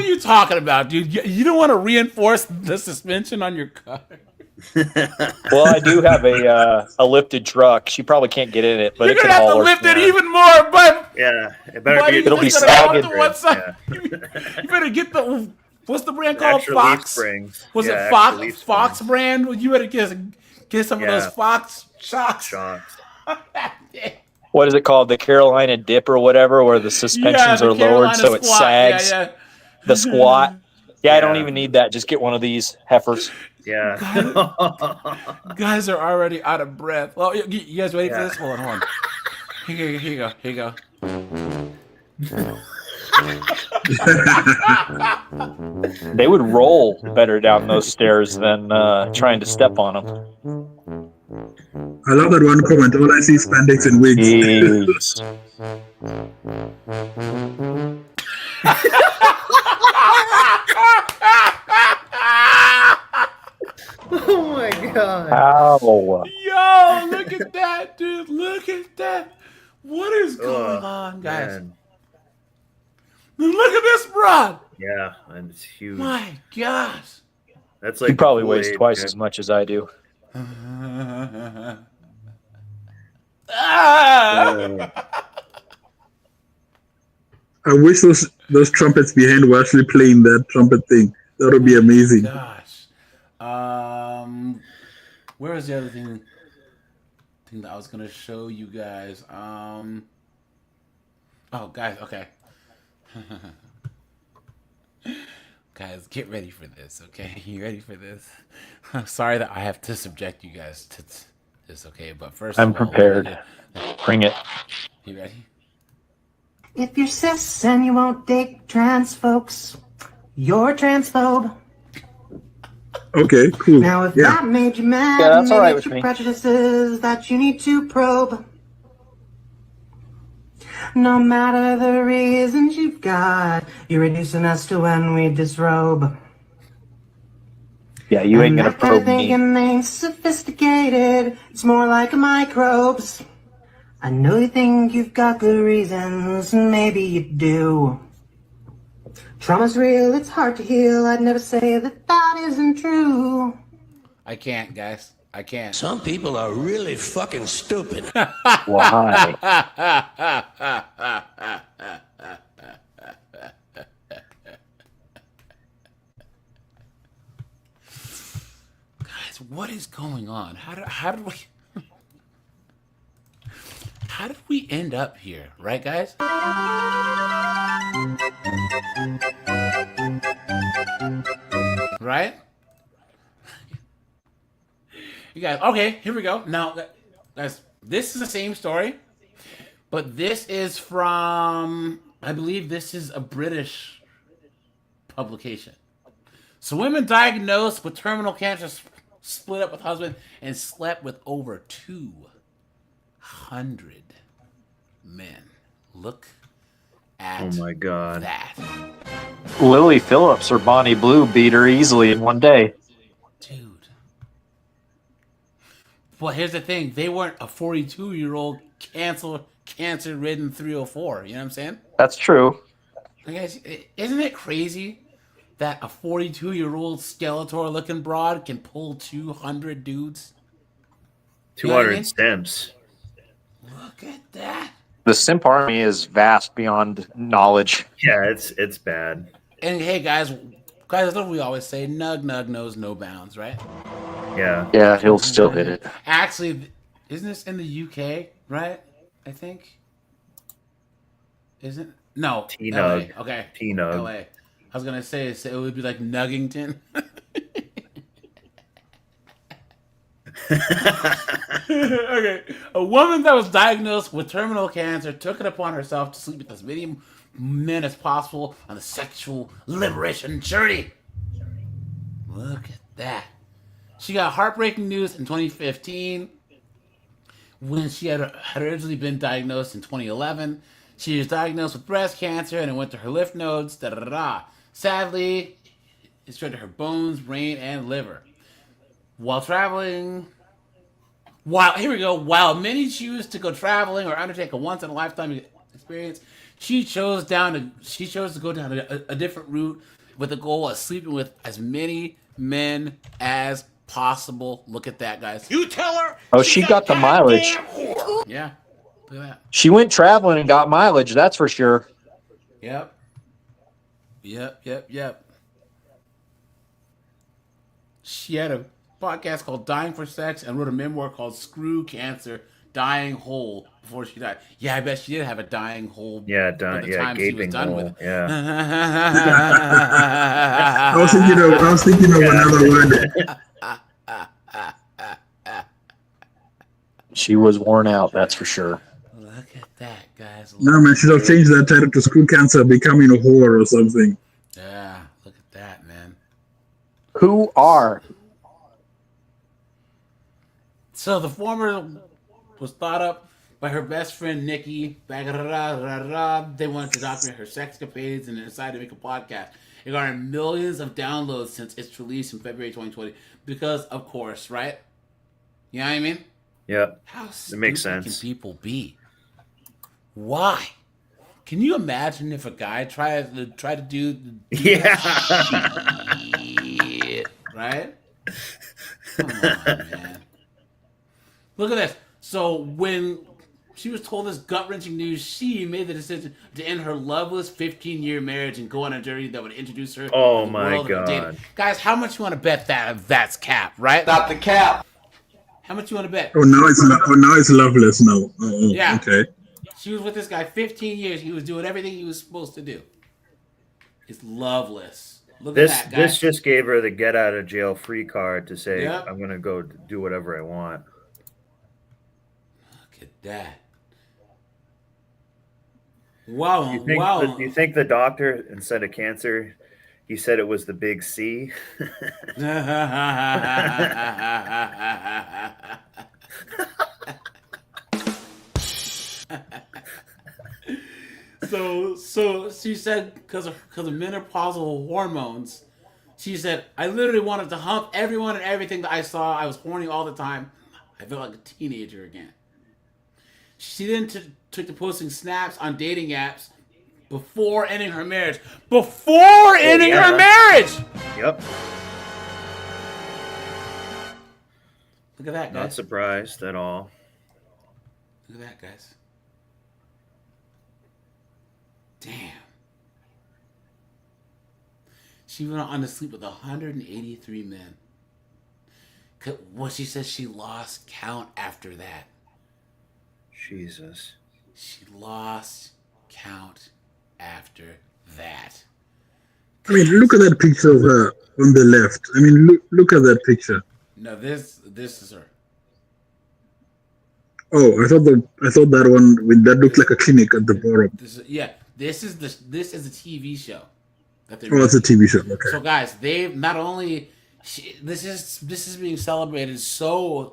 are you talking about, dude? You don't want to reinforce the suspension on your car? Well, I do have a lifted truck. She probably can't get in it, but you're it gonna can have to haul her. lift it even more, but Yeah, it better buddy, be. It'll be you gotta go sagging. to one side. You better get the what's the brand called? Extra leaf Fox. springs. Was Yeah, it extra Fox? leaf Fox springs. brand? You better get some of those Fox shocks. Shocks. What is it called? The Carolina Dip or whatever, where the suspensions the are lowered Carolina so it squat. sags. Yeah. The squat. Yeah, I don't Yeah. even need that. Just get one of these heifers. Yeah. Guys are already out of breath. Well, you guys ready for this? Hold on. Here you go. They would roll better down those stairs than trying to step on them. I love that one comment. All I see is spandex and wigs. Jeez. Oh my god. Ow. Yo, look at that, dude. Look at that. What is going on, guys? Man. Look at this broad. Yeah, and it's huge. My gosh. That's like He probably the weighs Kool-Aid twice chick. as much as I do. I wish those trumpets behind were actually playing that trumpet thing. That would be amazing. Gosh. Where was the other thing that I was gonna show you guys? Oh, guys, okay. Guys, get ready for this, okay? You ready for this? I'm sorry that I have to subject you guys to this, okay? But first, I'm of all, prepared. Bring it. You ready? If you're cis and you won't date trans folks, you're transphobe. Okay, cool. Now, if Yeah. that made you mad, Yeah, that's maybe all right it's with your me. prejudices that you need to probe. No matter the reasons you've got, you're reducing us to when we disrobe. Yeah, you ain't And gonna that kind of probe me. thinking ain't sophisticated. It's more like microbes. I know you think you've got good reasons, and maybe you do. Trauma's real, it's hard to heal. I'd never say that that isn't true. I can't, guys. I can't. Some people are really fucking stupid. Why? Guys, what is going on? How did we end up here, right, guys? Right? You guys, okay, here we go. Now, guys, this is the same story, but this is from, I believe this is a British publication. So women diagnosed with terminal cancer split up with husband and slept with over 200 men. Look at Oh my God. that. Lily Phillips or Bonnie Blue beat her easily in one day. Dude. Well, here's the thing. They weren't a 42-year-old cancer-ridden 304. You know what I'm saying? That's true. Guys, isn't it crazy that a 42-year-old Skeletor-looking broad can pull 200 dudes? 200 stems. Look at that. The simp army is vast beyond knowledge. Yeah, it's bad. And hey, guys, that's what we always say. Nug knows no bounds, right? Yeah. Yeah, he'll still hit it. Actually, isn't this in the UK, right? I think. Isn't? No. T-Nug. LA. Okay. T-Nug. LA. I was going to say it would be like Nuggington. Okay. A woman that was diagnosed with terminal cancer took it upon herself to sleep with as many men as possible on the sexual liberation journey. Look at that. She got heartbreaking news in 2015 when she had originally been diagnosed in 2011. She was diagnosed with breast cancer and it went to her lymph nodes. Sadly, it spread to her bones, brain, and liver. While many choose to go traveling or undertake a once-in-a-lifetime experience, she chose to go down a different route with the goal of sleeping with as many men as possible. Look at that, guys. You tell her. Oh, she got the mileage. Yeah, look at that. She went traveling and got mileage, that's for sure. Yep. She had a podcast called Dying for Sex and wrote a memoir called Screw Cancer, Dying Whole before she died. Yeah, I bet she did have a dying hole. Yeah, by the time she was gaping done hole. with it. Yeah. I was thinking of another word. She was worn out, that's for sure. Look at that, guys. No, man, should have changed that title to Screw Cancer Becoming a Whore or something. Yeah, look at that, man. Who are? So the former was thought up by her best friend Nikki. They wanted to document her sexcapades and decided to make a podcast. It garnered millions of downloads since its release in February 2020. Because, of course, right? You know what I mean? Yeah. How It makes stupid sense. can people be? Why? Can you imagine if a guy tried to do Yeah. shit, right? Come on, man. Look at this. So when she was told this gut-wrenching news, she made the decision to end her loveless 15-year marriage and go on a journey that would introduce her Oh to the my world of dating. God. Guys, how much you want to bet that's cap, right? Stop the cap. How much you want to bet? Oh, now it's loveless now. Oh, Yeah. okay. She was with this guy 15 years. He was doing everything he was supposed to do. It's loveless. Look This at that, guys. this just gave her the get out of jail free card to say, Yep. I'm gonna go do whatever I want. Look at that. Wow. Do you think the doctor, instead of cancer, he said it was the big C? So she said because of menopausal hormones, she said, I literally wanted to hump everyone and everything that I saw. I was horny all the time. I felt like a teenager again. She then took to posting snaps on dating apps Before ending her marriage. Before ending her marriage! Yep. Look at that, guys. Not surprised at all. Look at that, guys. Damn. She went on to sleep with 183 men. Well, she says she lost count after that. Jesus. She lost count after that. I mean, look at that picture of her on the left. I mean, look at that picture. No, this is her. Oh, I thought that one with that looked like a clinic at the bottom. This is a TV show. Oh, it's a TV show. Okay. So guys, they've not only this is being celebrated so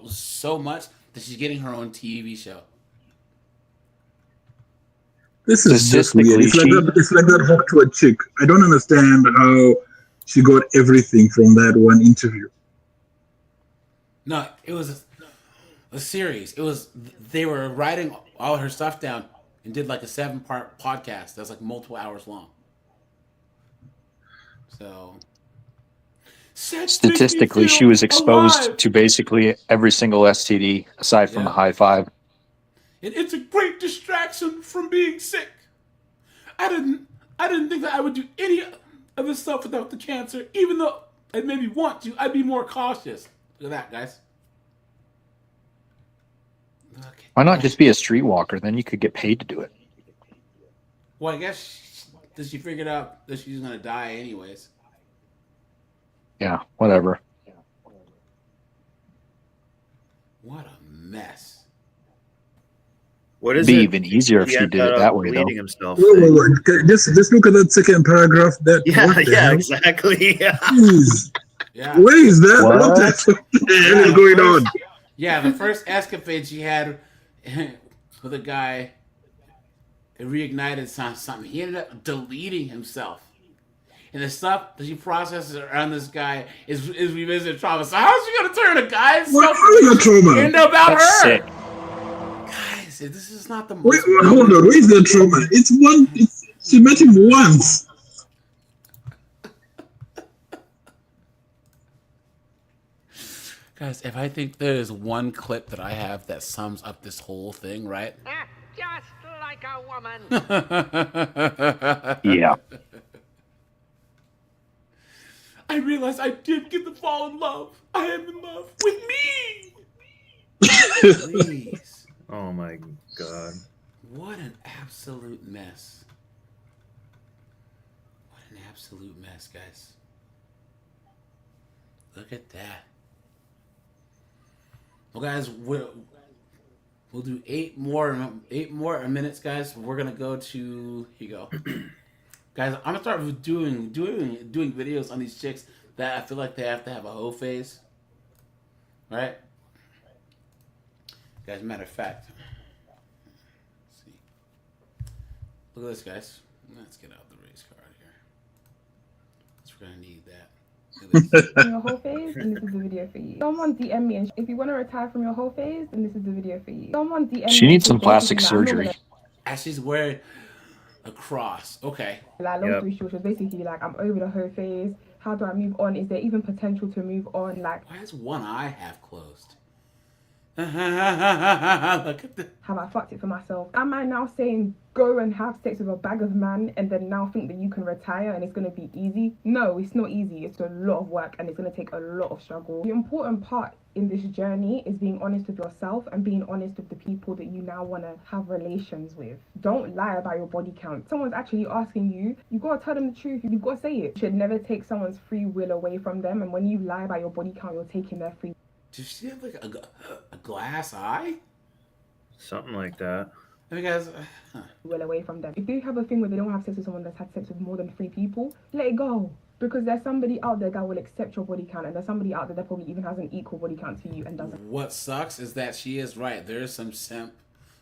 much that she's getting her own TV show. This is just weird. It's like that hook to a chick. I don't understand how she got everything from that one interview. No, it was a series. They were writing all her stuff down and did like a 7-part podcast that's like multiple hours long. So statistically, she was exposed to basically every single STD aside from the high five. It's a great distraction from being sick. I didn't think that I would do any of this stuff without the cancer, even though I maybe want to. I'd be more cautious. Look at that, guys. Why not just be a streetwalker? Then you could get paid to do it. Well, I guess she figured out that she's gonna die anyways. Yeah, whatever. What a mess. What is It'd be it? even easier if she did it that way, though. Himself Just look at that second paragraph. Yeah, exactly. Yeah. Yeah. Where is that? What the hell is going on? Yeah, the first escapade she had with a guy, it reignited something. He ended up deleting himself. And the stuff that she processes around this guy is revisited trauma. So how's she gonna turn a guy's trauma into about That's her? Sick. Guys, this is not the most. Wait, hold on. Where is that trauma? It's one. She met him once. Guys, if I think there is one clip that I have that sums up this whole thing, right? Just like a woman. Yeah. I realized I did get to fall in love. I am in love with me. Please. Oh my God. What an absolute mess. What an absolute mess, guys. Look at that. Well, guys, we'll do 8 more minutes, guys. We're gonna go to here you go. Guys, I'm gonna start with doing videos on these chicks that I feel like they have to have a hoe phase. All right, guys. Matter of fact, let's see. Look at this, guys. Let's get out the race card here. We're gonna need that. Your whole phase, and this is the video for you. Someone DM me, and if you want to retire from your whole phase, then this is the video for you. Someone DM me. She needs some plastic surgery. As she's wearing a cross. Okay. Like, long story short, she was basically like, I'm over the whole phase. How do I move on? Is there even potential to move on? Like, why is one eye half closed? Look at this. Have I fucked it for myself? Am I now saying go and have sex with a bag of man and then now think that you can retire and it's going to be easy? No, it's not easy. It's a lot of work and it's going to take a lot of struggle. The important part in this journey is being honest with yourself and being honest with the people that you now want to have relations with. Don't lie about your body count. Someone's actually asking you, you've got to tell them the truth. You've got to say it. You should never take someone's free will away from them, and when you lie about your body count, you're taking their free. Does she have like a glass eye? Something like that. I mean, guys, will away from them. If they have a thing where they don't have sex with someone that's had sex with more than 3 people, let it go. Because there's somebody out there that will accept your body count, and there's somebody out there that probably even has an equal body count to you and doesn't. What sucks is that she is right. There's some simp,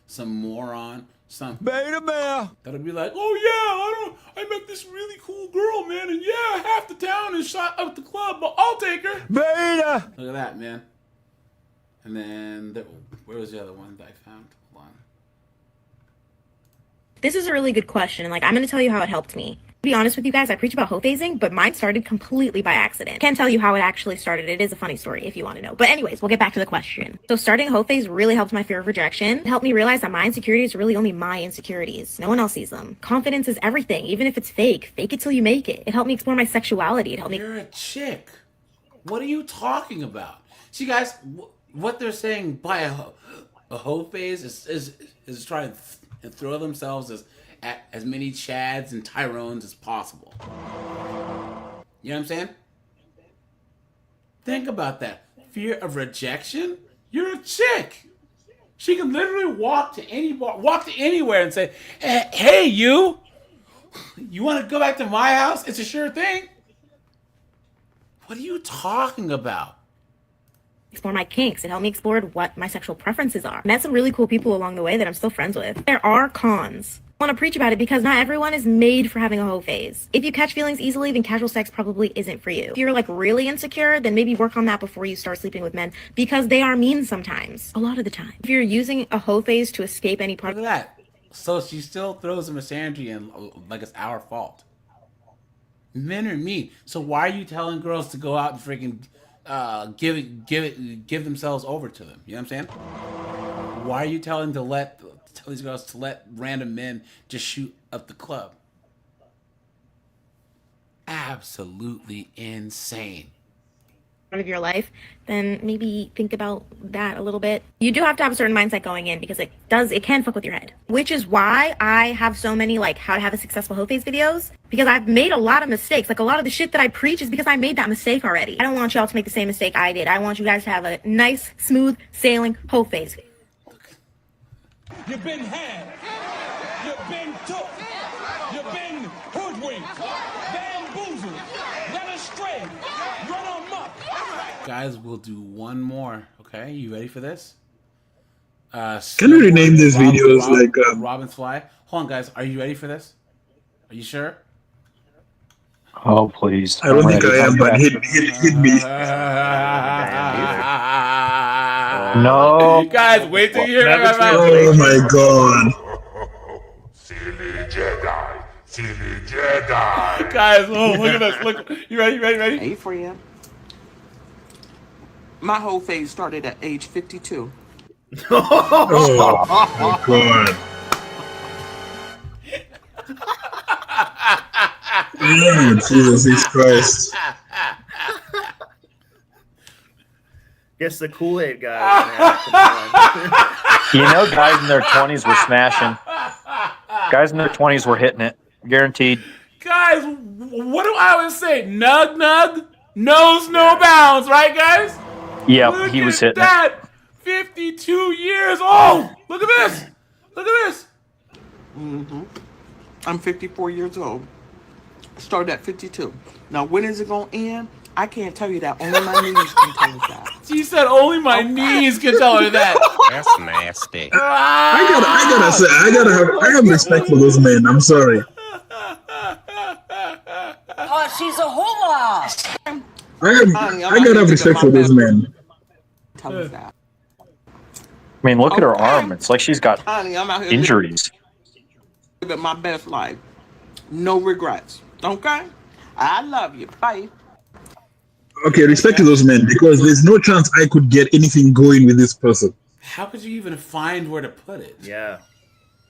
some moron, some beta male that'll be like, oh yeah, I met this really cool girl, man, and yeah, half the town is shot up the club, but I'll take her. Beta. Look at that, man. And then where was the other one that I found? Hold on. This is a really good question, and like I'm gonna tell you how it helped me. To be honest with you guys, I preach about hoe phasing, but mine started completely by accident. Can't tell you how it actually started. It is a funny story if you want to know. But anyways, we'll get back to the question. So starting a hoe phase really helped my fear of rejection. It helped me realize that my insecurities are really only my insecurities. No one else sees them. Confidence is everything, even if it's fake. Fake it till you make it. It helped me explore my sexuality. It helped me. You're a chick. What are you talking about? See, guys, what they're saying by a hoe phase is trying to throw themselves as many Chads and Tyrones as possible. You know what I'm saying? Think about that. Fear of rejection? You're a chick. She can literally walk to anywhere and say, "Hey, you want to go back to my house? It's a sure thing." What are you talking about? Explore my kinks. It helped me explore what my sexual preferences are. Met some really cool people along the way that I'm still friends with. There are cons. I want to preach about it because not everyone is made for having a hoe phase. If you catch feelings easily, then casual sex probably isn't for you. If you're like really insecure, then maybe work on that before you start sleeping with men because they are mean sometimes. A lot of the time. If you're using a hoe phase to escape any part of that. So she still throws the misandry in like it's our fault. Men are mean. So why are you telling girls to go out and freaking give themselves over to them? You know what I'm saying? Why are you tell these girls to let random men just shoot up the club? Absolutely insane. Of your life, then maybe think about that a little bit. You do have to have a certain mindset going in because it can fuck with your head, which is why I have so many like how to have a successful hoe phase videos, because I've made a lot of mistakes. Like a lot of the shit that I preach is because I made that mistake already. I don't want y'all to make the same mistake I did. I want you guys to have a nice, smooth sailing hoe phase. You've been had. You've been took. You've been hoodwinked, bamboozled, led astray, run amok. Guys, we'll do one more. Okay, you ready for this? Can you rename these videos like Robin's Fly? Hold on, guys. Are you ready for this? Are you sure? Oh, please. I don't think I am, but hit me. No. Guys, wait till you hear my mouth. Oh my god. Silly Jedi. Guys, look at this. Look. You ready? Ready? Hey, friend. My whole phase started at age 52. Oh my god. Oh, Jesus Christ. Guess the Kool-Aid guy. You know, guys in their 20s were smashing. Guys in their 20s were hitting it. Guaranteed. Guys, what do I always say? Nug, knows no bounds, right, guys? Yeah, he was hitting that. 52 years old. Look at this. Look at this. Mm-hmm. I'm 54 years old. Started at 52. Now, when is it going to end? I can't tell you that. Only my knees can tell you that. She said only my knees can tell her that. That's nasty. I have respect for those men. I'm sorry. Oh, she's a hula. I gotta have respect for those men. Tell us that. I mean, look at her arm. It's like she's got Honey, I'm out here injuries. living my best life. No regrets. Okay? I love you. Bye. Okay, respect to those men, because there's no chance I could get anything going with this person. How could you even find where to put it? Yeah.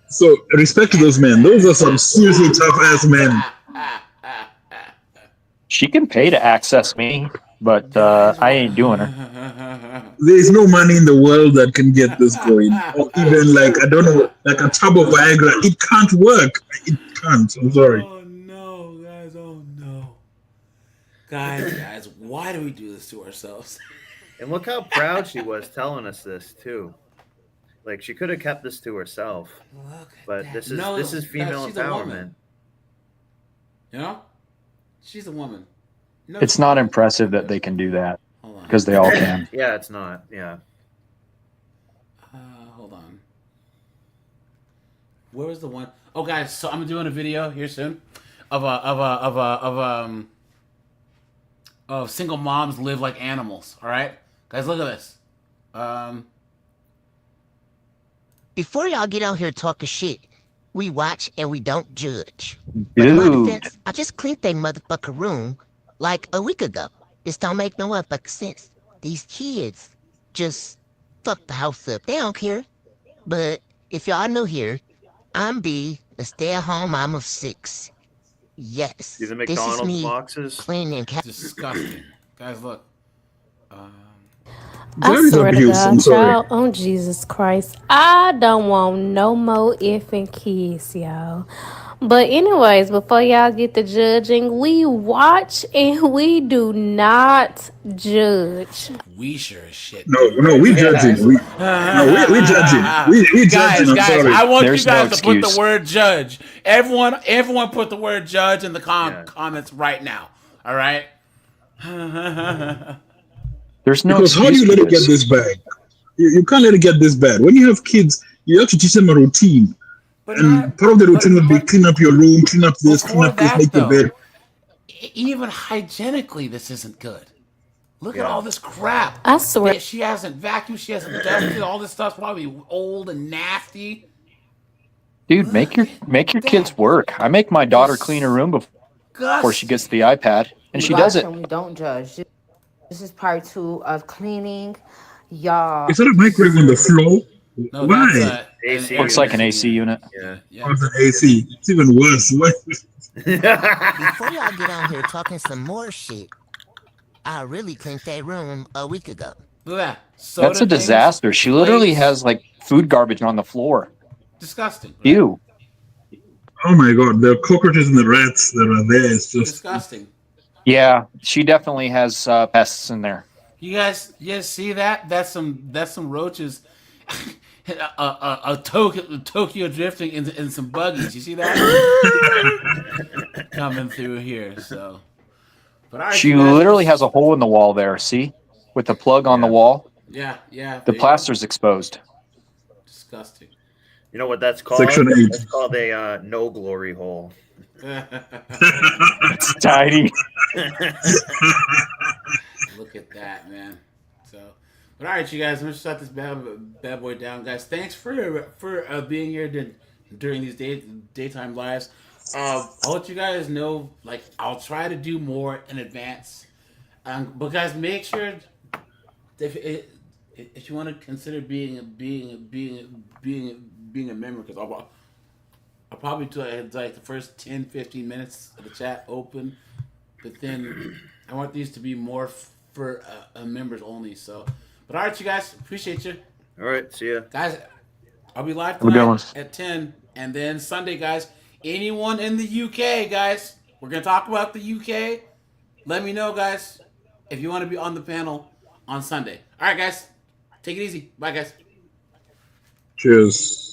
So, respect to those men. Those are some seriously tough-ass men. She can pay to access me, but I ain't doing her. There's no money in the world that can get this going. Or even, like, I don't know, like a tub of Viagra. It can't work. It can't. I'm sorry. Oh, no, guys. Oh, no. Guys, why do we do this to ourselves? And look how proud she was telling us this too. Like she could have kept this to herself. But this is female empowerment. You know? She's a woman. No, It's not impressive that they can do that because they all can. Yeah, it's not. Yeah. Hold on. Where was the one? Oh, guys, so I'm doing a video here soon of single moms live like animals. All right, guys, look at this. Before y'all get out here talking shit, we watch and we don't judge. But in my Dude. defense, I just cleaned that motherfucker room like a week ago. This don't make no motherfucking sense. These kids just fuck the house up. They don't care. But if y'all new here, I'm B, the stay-at-home mom of 6. Yes, Do the this is McDonald's me boxes? cleaning. Disgusting. Guys, look. I That is swear to abuse. I'm God, sorry. child, on Jesus Christ, I don't want no more effing kids, y'all. But anyways, before y'all get to judging, we watch and we do not judge. We sure as shit. No, we judging. We judging. We judging. I'm guys, sorry. I want There's you guys no to put the excuse. word judge. Everyone put the word judge in the comments right now. All right? There's no Because how do excuse you for let it get this. this bad? You can't let it get this bad. When you have kids, you have to teach them a routine. But And part of the routine would be clean up your room, clean up this, clean before up this, that, make your though, bed. even hygienically, this isn't good. Look at Yeah. all this crap. I swear. That she hasn't vacuumed, she hasn't dusted. All this stuff's probably old and nasty. Dude, make your kids work. I make my daughter clean her room before she gets the iPad, and she does Watch it. and we don't judge. This is part 2 of cleaning. Y'all. Is that a microwave on the floor? No, Why? that's AC Looks like an AC unit. Yeah. Oh, it's an AC. It's even worse. What? Before y'all get on here talking some more shit, I really cleaned that room a week ago. Look at that. That's a disaster. She literally has like food garbage on the floor. Disgusting. Right? Ew. Oh my god, the cockroaches and the rats that are there is just Disgusting. Yeah, she definitely has pests in there. You guys see that? That's some roaches. a Tokyo drifting in some buggies. You see that? Coming through here. So, but all right, She you guys, literally has a hole in the wall there. See, with the plug on the wall. Yeah. The plaster's exposed. Disgusting. You know what that's called? Section 8. It's called a no glory hole. It's tiny. Look at that, man. So, but all right, you guys, I'm gonna shut this bad boy down, guys. Thanks for being here during these daytime lives. I'll let you guys know. Like, I'll try to do more in advance. But guys, make sure if you want to consider being a member, because I'll probably do like the first 10-15 minutes of the chat open, but then I want these to be more for members only. So, but all right, you guys, appreciate you. All right, see ya, guys. I'll be live Have a good one. tonight at 10, and then Sunday, guys. Anyone in the UK, guys, we're gonna talk about the UK. Let me know, guys, if you want to be on the panel on Sunday. All right, guys, take it easy. Bye, guys. cheers.